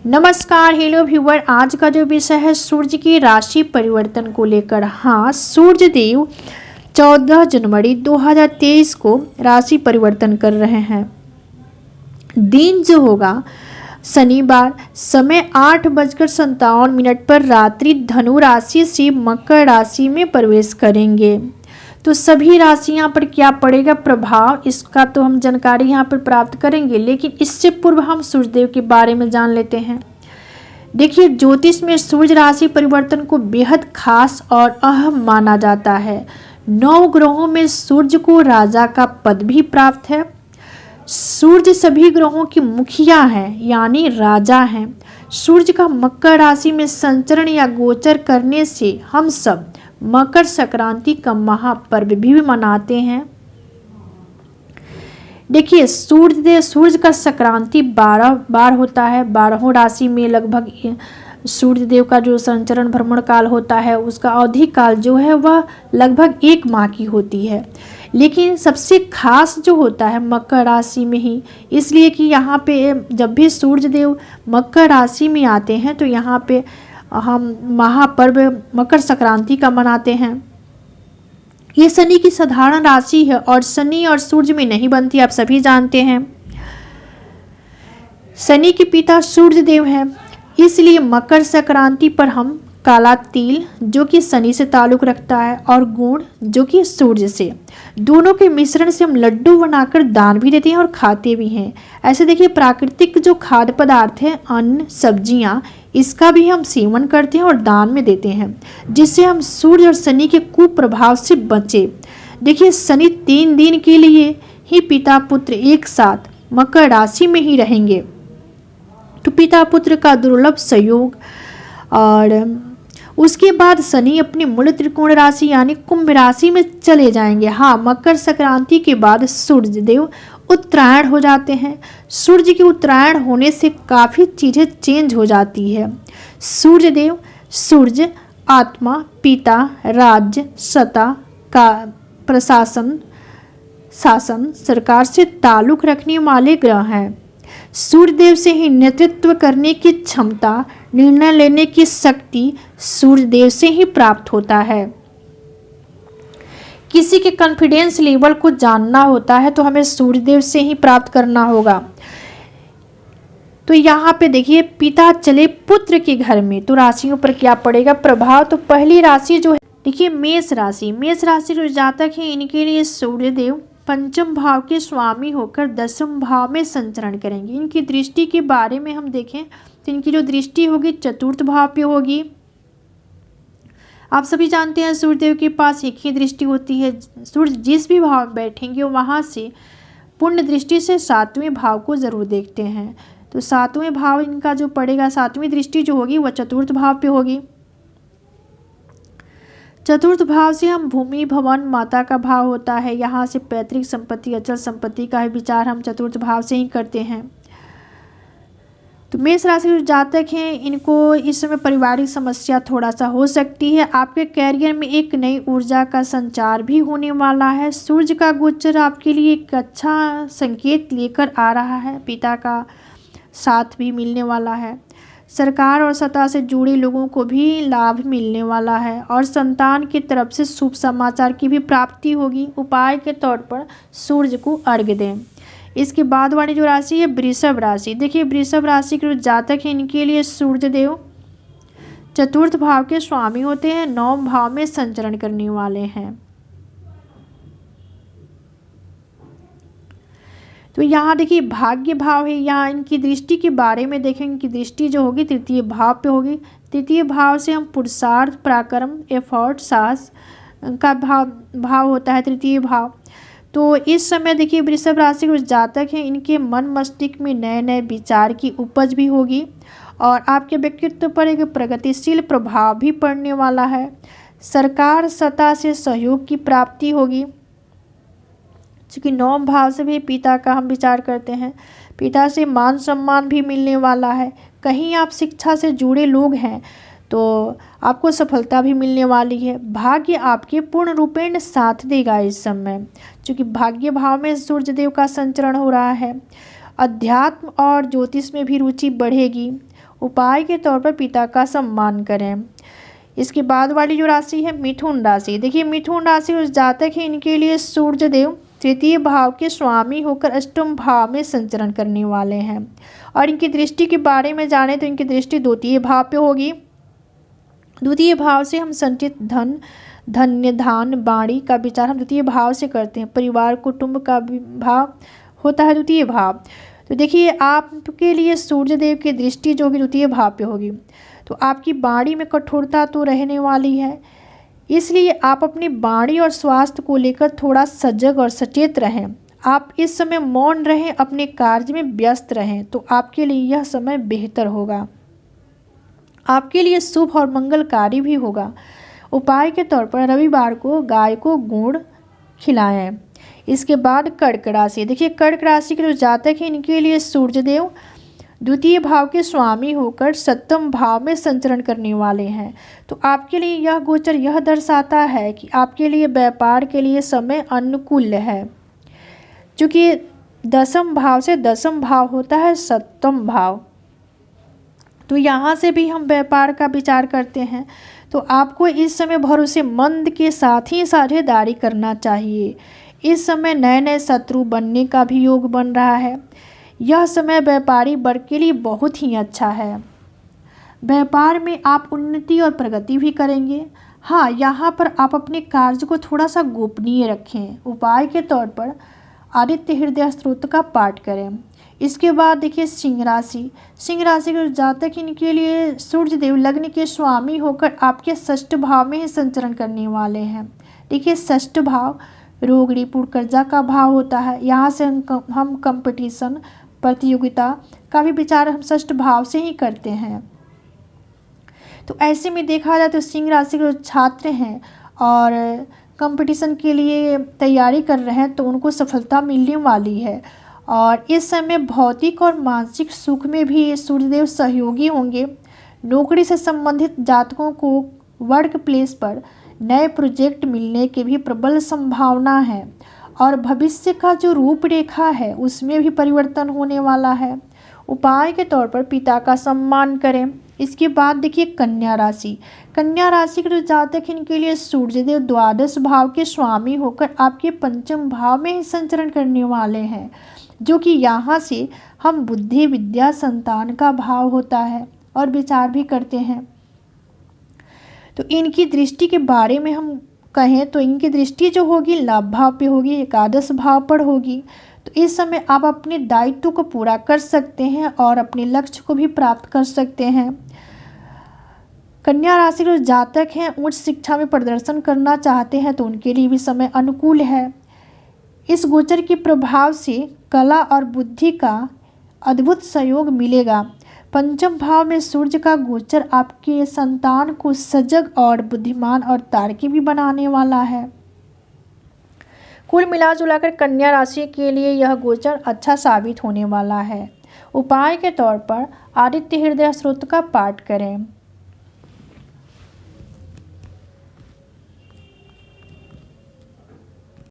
नमस्कार, hello viewer. आज का जो विषय है सूर्य की राशि परिवर्तन को लेकर। हाँ, सूर्य देव 14 जनवरी 2023 को राशि परिवर्तन कर रहे हैं। दिन जो होगा शनिवार, समय 8:57 पर रात्रि धनु राशि से मकर राशि में प्रवेश करेंगे। तो सभी राशियां पर क्या पड़ेगा प्रभाव, इसका तो हम जानकारी यहाँ पर प्राप्त करेंगे, लेकिन इससे पूर्व हम सूर्यदेव के बारे में जान लेते हैं। देखिए, ज्योतिष में सूर्य राशि परिवर्तन को बेहद खास और अहम माना जाता है। 9 ग्रहों में सूर्य को राजा का पद भी प्राप्त है। सूर्य सभी ग्रहों की मुखिया है, यानी राजा हैं। सूर्य का मकर राशि में संचरण या गोचर करने से हम सब मकर संक्रांति का महापर्व भी मनाते हैं। देखिए, सूर्य का संक्रांति 12 बार होता है। 12 राशि में लगभग सूर्य देव का जो संचरण भ्रमण काल होता है, उसका अवधि काल जो है वह लगभग 1 माह की होती है। लेकिन सबसे खास जो होता है मकर राशि में ही, इसलिए कि यहाँ पे जब भी सूर्य देव मकर राशि में आते हैं तो यहाँ पे हम महापर्व मकर संक्रांति का मनाते हैं। ये शनि की साधारण राशि है और शनि और सूर्य में नहीं बनती, आप सभी जानते हैं। शनि के पिता सूर्य देव हैं, इसलिए मकर संक्रांति पर हम काला तिल जो कि शनि से ताल्लुक रखता है और गुड़ जो कि सूर्य से, दोनों के मिश्रण से हम लड्डू बनाकर दान भी देते हैं और खाते भी हैं। ऐसे देखिए, प्राकृतिक जो खाद्य पदार्थ है, अन्न सब्जियां, इसका भी हम सेवन करते हैं और दान में देते हैं, जिससे हम सूर्य और शनि के कुप्रभाव से बचें। देखिए, शनि 3 दिन के लिए ही पिता पुत्र एक साथ मकर राशि में ही रहेंगे, तो पिता पुत्र का दुर्लभ सहयोग। और उसके बाद शनि अपनी मूल त्रिकोण राशि यानी कुंभ राशि में चले जाएंगे। हाँ, मकर संक्रांति के बाद सूर्य देव उत्तरायण हो जाते हैं। सूर्य के उत्तरायण होने से काफ़ी चीज़ें चेंज हो जाती है। सूर्य आत्मा, पिता, राज्य, सत्ता का प्रशासन, शासन, सरकार से ताल्लुक रखने वाले ग्रह हैं। सूर्यदेव से ही नेतृत्व करने की क्षमता, निर्णय लेने की शक्ति सूर्यदेव से ही प्राप्त होता है। किसी के कॉन्फिडेंस लेवल को जानना होता है तो हमें सूर्यदेव से ही प्राप्त करना होगा। तो यहाँ पे देखिए, पिता चले पुत्र के घर में, तो राशियों पर क्या पड़ेगा प्रभाव। तो पहली राशि जो है, देखिए मेष राशि। मेष राशि जो जातक है, इनके लिए सूर्यदेव पंचम भाव के स्वामी होकर 10वें भाव में संचरण करेंगे। इनकी दृष्टि के बारे में हम देखें तो इनकी जो दृष्टि होगी 4th भाव पे होगी। आप सभी जानते हैं सूर्यदेव के पास एक ही दृष्टि होती है। सूर्य जिस भी भाव में बैठेंगे वहाँ से पूर्ण दृष्टि से 7वें भाव को जरूर देखते हैं। तो 7वें भाव इनका जो पड़ेगा, 7वीं दृष्टि जो होगी वह 4th भाव पे होगी। 4th भाव से हम भूमि, भवन, माता का भाव होता है। यहाँ से पैतृक संपत्ति, अचल संपत्ति का विचार हम 4th भाव से ही करते हैं। तो मेष राशि के जातक हैं, इनको इस समय पारिवारिक समस्या थोड़ा सा हो सकती है। आपके कैरियर में एक नई ऊर्जा का संचार भी होने वाला है। सूर्य का गोचर आपके लिए एक अच्छा संकेत लेकर आ रहा है। पिता का साथ भी मिलने वाला है। सरकार और सत्ता से जुड़े लोगों को भी लाभ मिलने वाला है और संतान की तरफ से शुभ समाचार की भी प्राप्ति होगी। उपाय के तौर पर सूर्य को अर्घ्य दें। इसके बाद वाली जो राशि है वृषभ राशि। देखिए, वृषभ राशि के जो जातक हैं, इनके लिए सूर्य देव 4th भाव के स्वामी होते हैं, 9वें भाव में संचरण करने वाले हैं। तो यहाँ देखिए भाग्य भाव है, यहाँ इनकी दृष्टि के बारे में देखें। इनकी दृष्टि जो होगी 3य भाव पे होगी। 3य भाव से हम पुरुषार्थ, पराक्रम, एफर्ट, साहस का भाव होता है 3य भाव। तो इस समय देखिए वृषभ राशि के जातक हैं, इनके मन मस्तिष्क में नए नए विचार की उपज भी होगी और आपके व्यक्तित्व पर एक प्रगतिशील प्रभाव भी पड़ने वाला है। सरकार, सत्ता से सहयोग की प्राप्ति होगी। क्योंकि 9वें भाव से भी पिता का हम विचार करते हैं, पिता से मान सम्मान भी मिलने वाला है। कहीं आप शिक्षा से जुड़े लोग हैं तो आपको सफलता भी मिलने वाली है। भाग्य आपके पूर्ण रूपेण साथ देगा इस समय, क्योंकि भाग्य भाव में सूर्यदेव का संचरण हो रहा है। अध्यात्म और ज्योतिष में भी रुचि बढ़ेगी। उपाय के तौर पर पिता का सम्मान करें। इसके बाद वाली जो राशि है मिथुन राशि। देखिए मिथुन राशि उस जातक है, इनके लिए सूर्य देव तृतीय भाव के स्वामी होकर अष्टम भाव में संचरण करने वाले हैं। और इनकी दृष्टि के बारे में जाने तो इनकी दृष्टि द्वितीय भाव पे होगी। द्वितीय भाव से हम संचित धन, धन्य धान, बाणी का विचार हम द्वितीय भाव से करते हैं। परिवार कुटुंब का भाव होता है द्वितीय भाव। तो देखिए आपके लिए सूर्य देव की दृष्टि जो भी द्वितीय भाव पे होगी, तो आपकी बाणी में कठोरता तो रहने वाली है, इसलिए आप अपनी बाणी और स्वास्थ्य को लेकर थोड़ा सजग और सचेत रहें। आप इस समय मौन रहें, अपने कार्य में व्यस्त रहें, तो आपके लिए यह समय बेहतर होगा, आपके लिए शुभ और मंगलकारी भी होगा। उपाय के तौर पर रविवार को गाय को गुड़ खिलाएं। इसके बाद कर्क राशि। देखिए कर्क राशि के जो जातक हैं, इनके लिए सूर्यदेव द्वितीय भाव के स्वामी होकर सप्तम भाव में संचरण करने वाले हैं। तो आपके लिए यह गोचर यह दर्शाता है कि आपके लिए व्यापार के लिए समय अनुकूल है, क्योंकि दसम भाव से दसम भाव होता है सप्तम भाव, तो यहाँ से भी हम व्यापार का विचार करते हैं। तो आपको इस समय भरोसेमंद के साथ ही साझेदारी करना चाहिए। इस समय नए नए शत्रु बनने का भी योग बन रहा है। यह समय व्यापारी वर्ग के लिए बहुत ही अच्छा है। व्यापार में आप उन्नति और प्रगति भी करेंगे। हाँ, यहाँ पर आप अपने कार्य को थोड़ा सा गोपनीय रखें। उपाय के तौर पर आदित्य हृदय स्तोत्र का पाठ करें। इसके बाद देखिए सिंह राशि। सिंह राशि के जातक इनके लिए सूर्य देव लग्न के स्वामी होकर आपके षष्ठ भाव में ही संचरण करने वाले हैं। देखिए षष्ठ भाव रोग रिपुण कर्जा का भाव होता है। यहाँ से हम कंपटीशन प्रतियोगिता का भी विचार हम षष्ठ भाव से ही करते हैं। तो ऐसे में देखा जाए तो सिंह राशि के जो छात्र हैं और कंपटीशन के लिए तैयारी कर रहे हैं, तो उनको सफलता मिलने वाली है। और इस समय भौतिक और मानसिक सुख में भी सूर्यदेव सहयोगी होंगे। नौकरी से संबंधित जातकों को वर्क प्लेस पर नए प्रोजेक्ट मिलने की भी प्रबल संभावना है। और भविष्य का जो रूपरेखा है उसमें भी परिवर्तन होने वाला है। उपाय के तौर पर पिता का सम्मान करें। इसके बाद देखिए कन्या राशि। कन्या राशि के जो जातक हैं, इनके लिए सूर्यदेव द्वादश भाव के स्वामी होकर आपके पंचम भाव में ही संचरण करने वाले हैं, जो कि यहाँ से हम बुद्धि विद्या संतान का भाव होता है और विचार भी करते हैं। तो इनकी दृष्टि के बारे में हम कहें तो इनकी दृष्टि जो होगी लाभ भाव पे होगी, एकादश भाव पर होगी। तो इस समय आप अपने दायित्व को पूरा कर सकते हैं और अपने लक्ष्य को भी प्राप्त कर सकते हैं। कन्या राशि के जातक हैं उच्च शिक्षा में प्रदर्शन करना चाहते हैं, तो उनके लिए भी समय अनुकूल है। इस गोचर के प्रभाव से कला और बुद्धि का अद्भुत सहयोग मिलेगा। पंचम भाव में सूर्य का गोचर आपके संतान को सजग और बुद्धिमान और तार्किक भी बनाने वाला है। कुल मिलाजुलाकर कन्या राशि के लिए यह गोचर अच्छा साबित होने वाला है। उपाय के तौर पर आदित्य हृदय स्तोत्र का पाठ करें।